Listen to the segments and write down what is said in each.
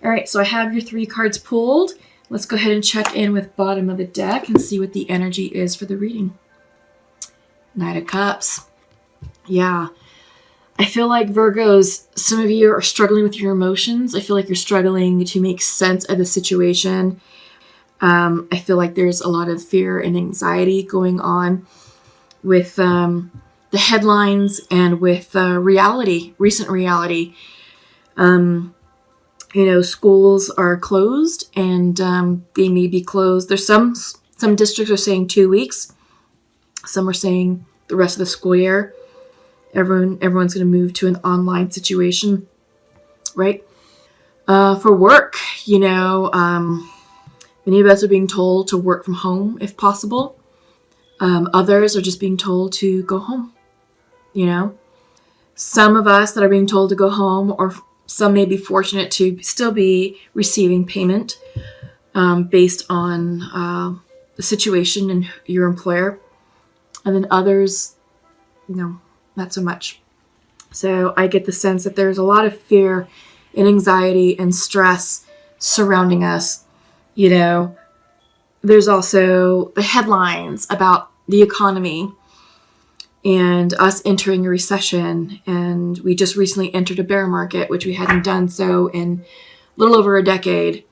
All right, so I have your 3 cards pulled. Let's go ahead and check in with bottom of the deck and see what the energy is for the reading. Knight of Cups. Yeah. I feel like Virgos, some of you are struggling with your emotions. I feel like you're struggling to make sense of the situation. I feel like there's a lot of fear and anxiety going on with the headlines and with reality, recent reality. Schools are closed and they may be closed. There's some districts are saying 2 weeks. Some are saying the rest of the school year. Everyone's going to move to an online situation, right? For work, many of us are being told to work from home if possible. Others are just being told to go home, Some of us that are being told to go home, or some may be fortunate to still be receiving payment based on the situation and your employer. And then others, not so much. So I get the sense that there's a lot of fear and anxiety and stress surrounding us. There's also the headlines about the economy and us entering a recession. And we just recently entered a bear market, which we hadn't done so in a little over a decade.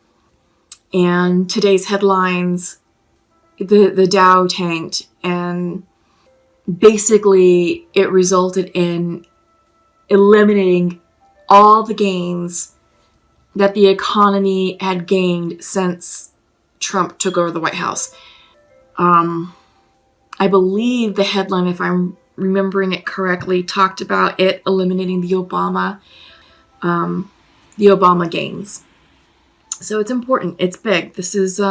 And today's headlines, the Dow tanked, and basically it resulted in eliminating all the gains that the economy had gained since Trump took over the White House. I believe the headline, if I'm remembering it correctly, talked about it eliminating the Obama gains. So it's important. It's big. This is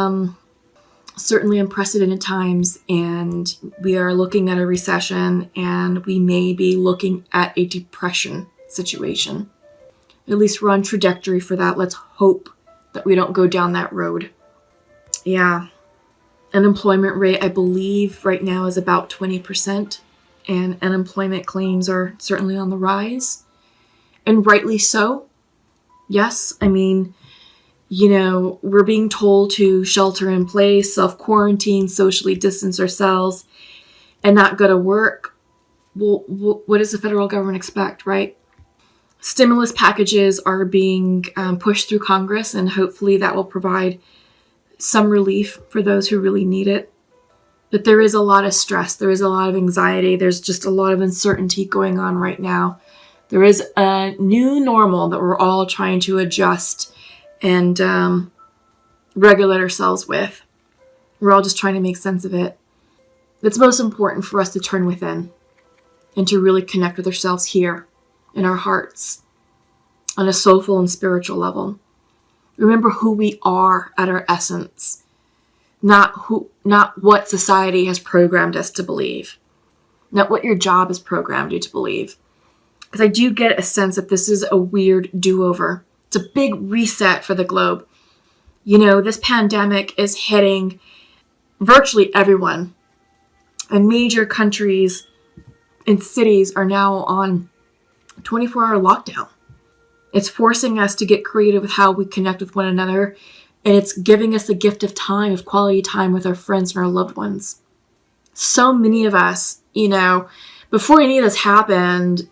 certainly unprecedented times, and we are looking at a recession, and we may be looking at a depression situation. At least we're on trajectory for that. Let's hope that we don't go down that road. Yeah. Unemployment rate, I believe, right now is about 20%, and unemployment claims are certainly on the rise, and rightly so. Yes, we're being told to shelter in place, self-quarantine, socially distance ourselves, and not go to work. Well, what does the federal government expect, right? Stimulus packages are being pushed through Congress, and hopefully that will provide some relief for those who really need it. But there is a lot of stress. There is a lot of anxiety. There's just a lot of uncertainty going on right now. There is a new normal that we're all trying to adjust and regulate ourselves with. We're all just trying to make sense of it. It's most important for us to turn within and to really connect with ourselves here in our hearts on a soulful and spiritual level. Remember who we are at our essence, not what society has programmed us to believe, not what your job has programmed you to believe. Because I do get a sense that this is a weird do-over. It's a big reset for the globe. This pandemic is hitting virtually everyone. And major countries and cities are now on 24-hour lockdown. It's forcing us to get creative with how we connect with one another. And it's giving us the gift of time, of quality time with our friends and our loved ones. So many of us, before any of this happened,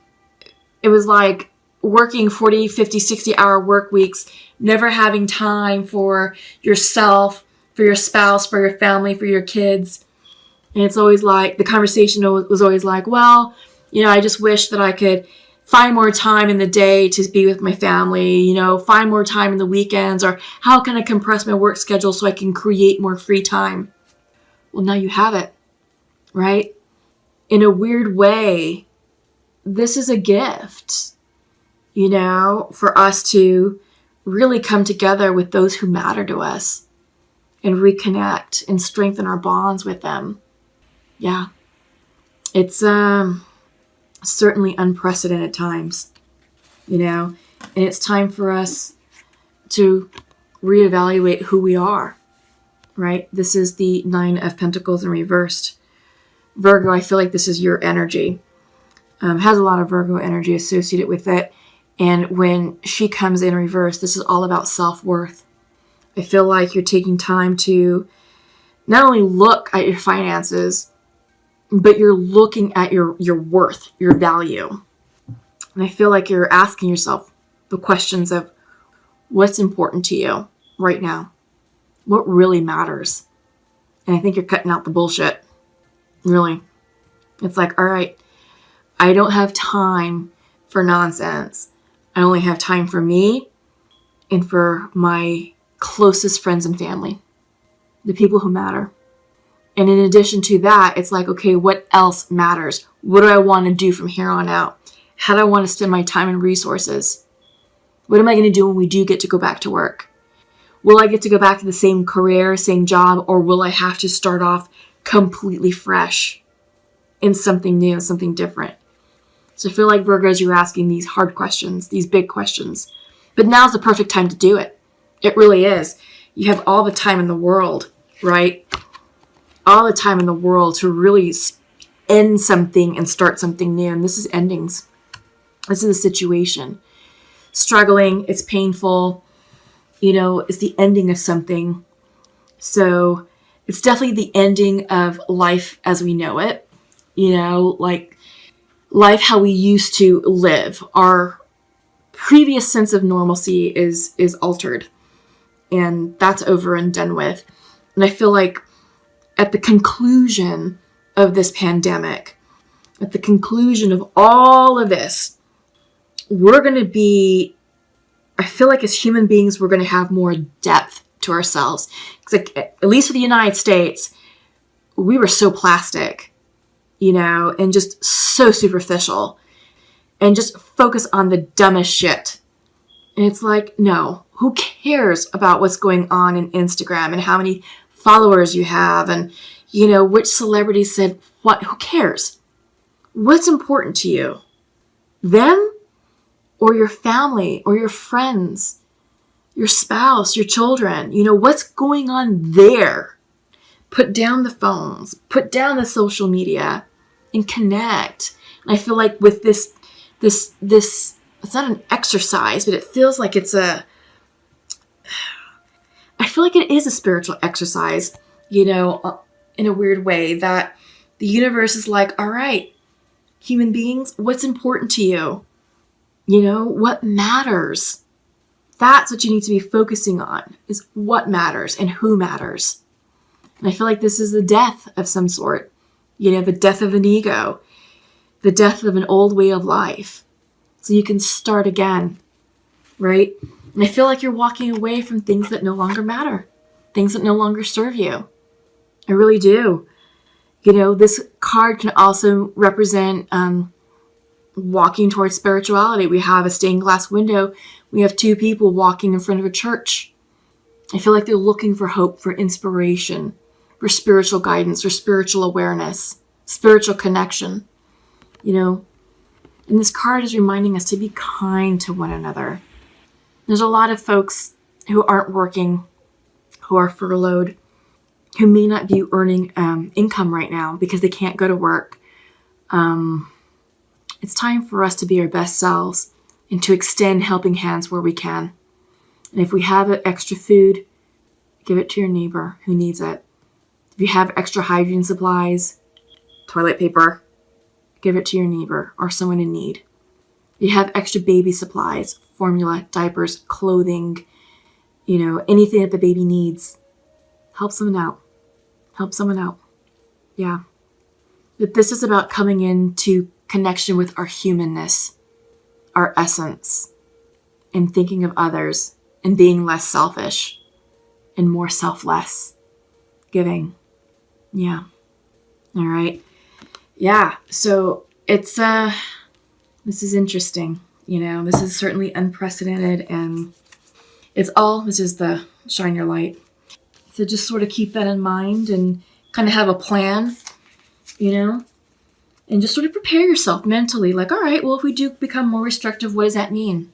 it was like working 40, 50, 60-hour work weeks, never having time for yourself, for your spouse, for your family, for your kids. And it's always like, the conversation was always like, well, I just wish that I could find more time in the day to be with my family, find more time in the weekends, or how can I compress my work schedule so I can create more free time? Well, now you have it, right? In a weird way, this is a gift, for us to really come together with those who matter to us and reconnect and strengthen our bonds with them. Yeah. It's certainly unprecedented times, and it's time for us to reevaluate who we are, right? This is the 9 of Pentacles in reversed. Virgo, I feel like this is your energy. Has a lot of Virgo energy associated with it. And when she comes in reverse, this is all about self-worth. I feel like you're taking time to not only look at your finances, but you're looking at your worth, your value. And I feel like you're asking yourself the questions of what's important to you right now? What really matters? And I think you're cutting out the bullshit. Really. It's like, all right, I don't have time for nonsense. I only have time for me and for my closest friends and family, the people who matter. And in addition to that, it's like, okay, what else matters? What do I want to do from here on out? How do I want to spend my time and resources? What am I going to do when we do get to go back to work? Will I get to go back to the same career, same job, or will I have to start off completely fresh in something new, something different? So I feel like, Virgos, you're asking these hard questions, these big questions. But now's the perfect time to do it. It really is. You have all the time in the world, right? All the time in the world to really end something and start something new. And this is endings. This is the situation. Struggling, it's painful. It's the ending of something. So it's definitely the ending of life as we know it. Like life how we used to live. Our previous sense of normalcy is altered. And that's over and done with. And I feel like at the conclusion of this pandemic, at the conclusion of all of this, we're going to be, I feel like as human beings, we're going to have more depth to ourselves. Because at least for the United States, we were so plastic, and just so superficial and just focus on the dumbest shit. And it's like, no, who cares about what's going on in Instagram and how many followers you have and, which celebrity said what? Who cares? What's important to you? Them or your family or your friends, your spouse, your children? What's going on there? Put down the phones, put down the social media and connect. And I feel like with this, it's not an exercise, but it feels like I feel like it is a spiritual exercise, in a weird way, that the universe is like, all right, human beings, what's important to you? What matters? That's what you need to be focusing on, is what matters and who matters. And I feel like this is the death of some sort, the death of an ego, the death of an old way of life. So you can start again, right? And I feel like you're walking away from things that no longer matter, things that no longer serve you. I really do. This card can also represent walking towards spirituality. We have a stained glass window. We have two people walking in front of a church. I feel like they're looking for hope, for inspiration, for spiritual guidance, for spiritual awareness, spiritual connection. And this card is reminding us to be kind to one another. There's a lot of folks who aren't working, who are furloughed, who may not be earning income right now because they can't go to work. It's time for us to be our best selves and to extend helping hands where we can. And if we have extra food, give it to your neighbor who needs it. If you have extra hygiene supplies, toilet paper, give it to your neighbor or someone in need. If you have extra baby supplies, formula, diapers, clothing, anything that the baby needs, help someone out. Help someone out. Yeah. But this is about coming into connection with our humanness, our essence, and thinking of others and being less selfish and more selfless. Giving. Yeah. All right. Yeah. So it's, this is interesting. This is certainly unprecedented, and this is the shine your light. So just sort of keep that in mind and kind of have a plan, and just sort of prepare yourself mentally. Like, all right, well, if we do become more restrictive, what does that mean?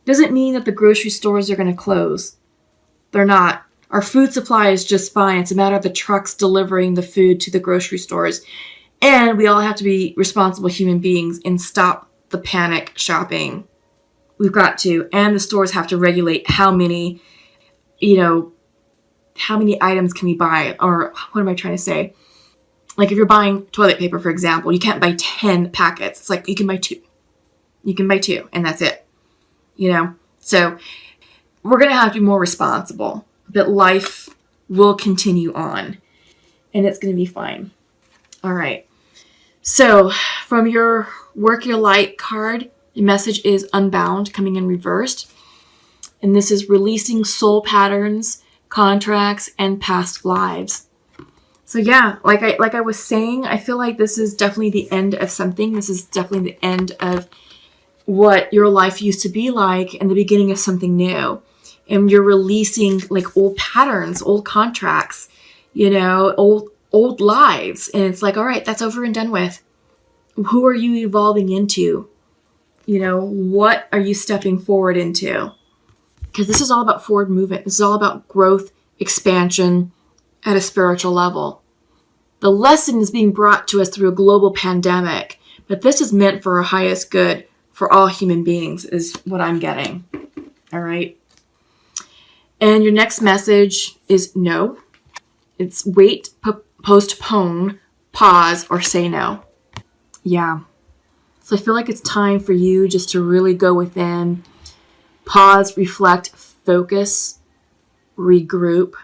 Doesn't mean that the grocery stores are going to close. They're not. Our food supply is just fine. It's a matter of the trucks delivering the food to the grocery stores. And we all have to be responsible human beings and stop the panic shopping. We've got to. And the stores have to regulate how many items can we buy? Or what am I trying to say? Like if you're buying toilet paper, for example, you can't buy 10 packets. It's like you can buy 2. You can buy 2 and that's it. So we're going to have to be more responsible. But life will continue on. And it's going to be fine. All right. So from your Work Your Light card, the message is Unbound, coming in reversed. And this is releasing soul patterns, contracts, and past lives. So yeah, like I was saying, I feel like this is definitely the end of something. This is definitely the end of what your life used to be like and the beginning of something new. And you're releasing like old patterns, old contracts, old lives. And it's like, all right, that's over and done with. Who are you evolving into? What are you stepping forward into? Because this is all about forward movement. This is all about growth, expansion at a spiritual level. The lesson is being brought to us through a global pandemic, but this is meant for our highest good for all human beings, is what I'm getting. All right. And your next message is no. It's wait, postpone, pause, or say no. Yeah. So I feel like it's time for you just to really go within, pause, reflect, focus, regroup.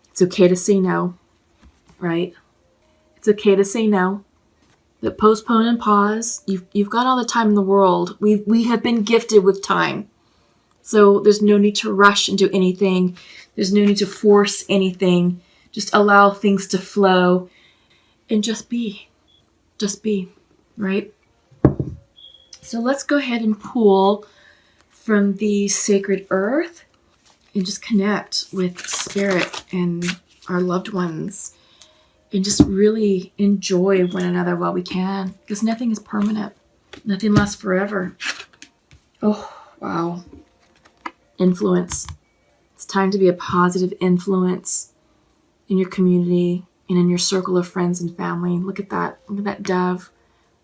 It's okay to say no, right? It's okay to say no. But postpone and pause. You've got all the time in the world. We have been gifted with time. So there's no need to rush into anything. There's no need to force anything. Just allow things to flow and just be. Just be, right? So let's go ahead and pull from the sacred earth and just connect with spirit and our loved ones and just really enjoy one another while we can, because nothing is permanent. Nothing lasts forever. Oh, wow. Influence. It's time to be a positive influence in your community and in your circle of friends and family. Look at that. Look at that dove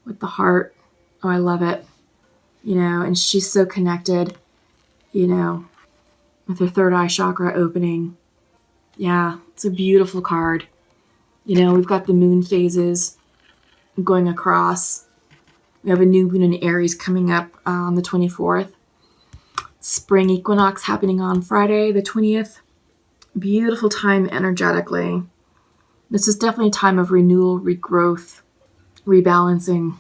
with the heart. Oh, I love it. And she's so connected, with her third eye chakra opening. Yeah, it's a beautiful card. We've got the moon phases going across. We have a new moon in Aries coming up on the 24th. Spring equinox happening on Friday, the 20th. Beautiful time energetically. This is definitely a time of renewal, regrowth, rebalancing.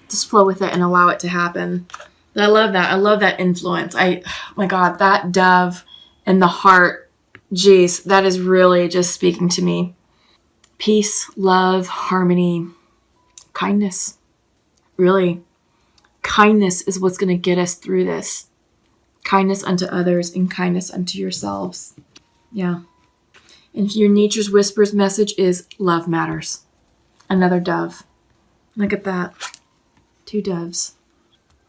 Just flow with it and allow it to happen. But I love that. I love that influence. Oh my God, that dove and the heart. Geez, that is really just speaking to me. Peace, love, harmony, kindness. Really, kindness is what's going to get us through this. Kindness unto others and kindness unto yourselves. Yeah. And your Nature's Whispers message is love matters. Another dove. Look at that. 2 doves.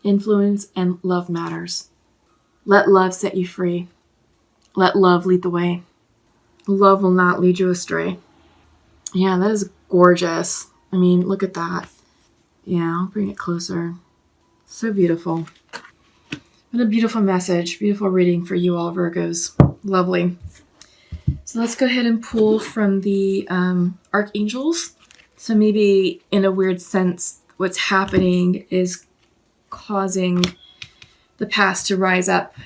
Influence and love matters. Let love set you free. Let love lead the way. Love will not lead you astray. Yeah, that is gorgeous. I mean, look at that. Yeah, I'll bring it closer. So beautiful. What a beautiful message. Beautiful reading for you all, Virgos. Lovely. So let's go ahead and pull from the archangels. So maybe in a weird sense, what's happening is causing the past to rise up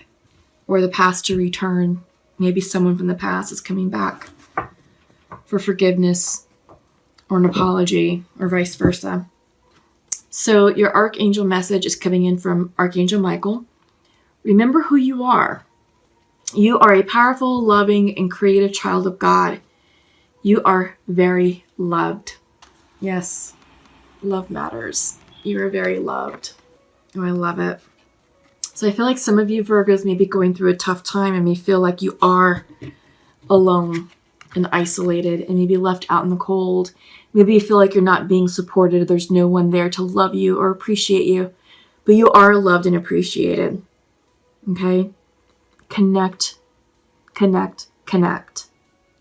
or the past to return. Maybe someone from the past is coming back for forgiveness or an apology or vice versa. So your archangel message is coming in from Archangel Michael. Remember who you are. You are a powerful, loving, and creative child of God. You are very loved. Yes, love matters. You are very loved. Oh, I love it. So I feel like some of you Virgos may be going through a tough time and may feel like you are alone and isolated and maybe left out in the cold. Maybe you feel like you're not being supported. There's no one there to love you or appreciate you. But you are loved and appreciated. Okay? Connect,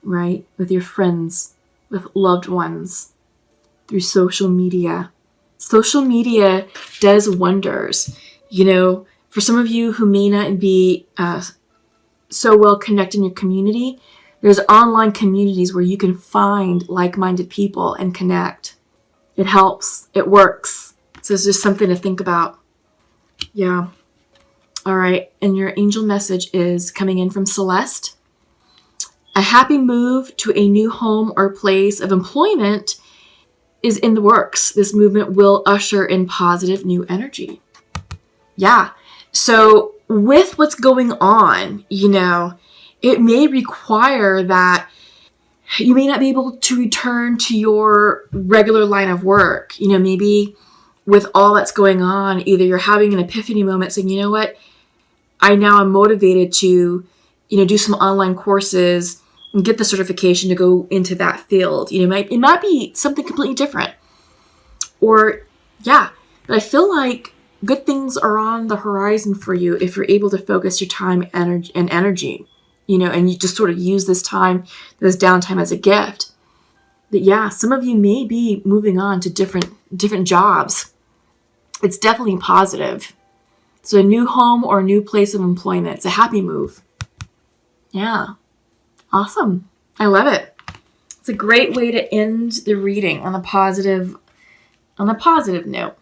right? With your friends, with loved ones, through social media. Social media does wonders. For some of you who may not be so well connected in your community, there's online communities where you can find like-minded people and connect. It helps. It works. So it's just something to think about. Yeah. All right. And your angel message is coming in from Celeste. A happy move to a new home or place of employment is in the works. This movement will usher in positive new energy. Yeah. So with what's going on, it may require that you may not be able to return to your regular line of work. Maybe with all that's going on, either you're having an epiphany moment saying, you know what, I now am motivated to, do some online courses and get the certification to go into that field. It might be something completely different. Or, yeah, but I feel like good things are on the horizon for you if you're able to focus your time and energy, and you just sort of use this time, this downtime as a gift. But yeah, some of you may be moving on to different jobs. It's definitely positive. So a new home or a new place of employment. It's a happy move. Yeah. Awesome. I love it. It's a great way to end the reading on a positive note.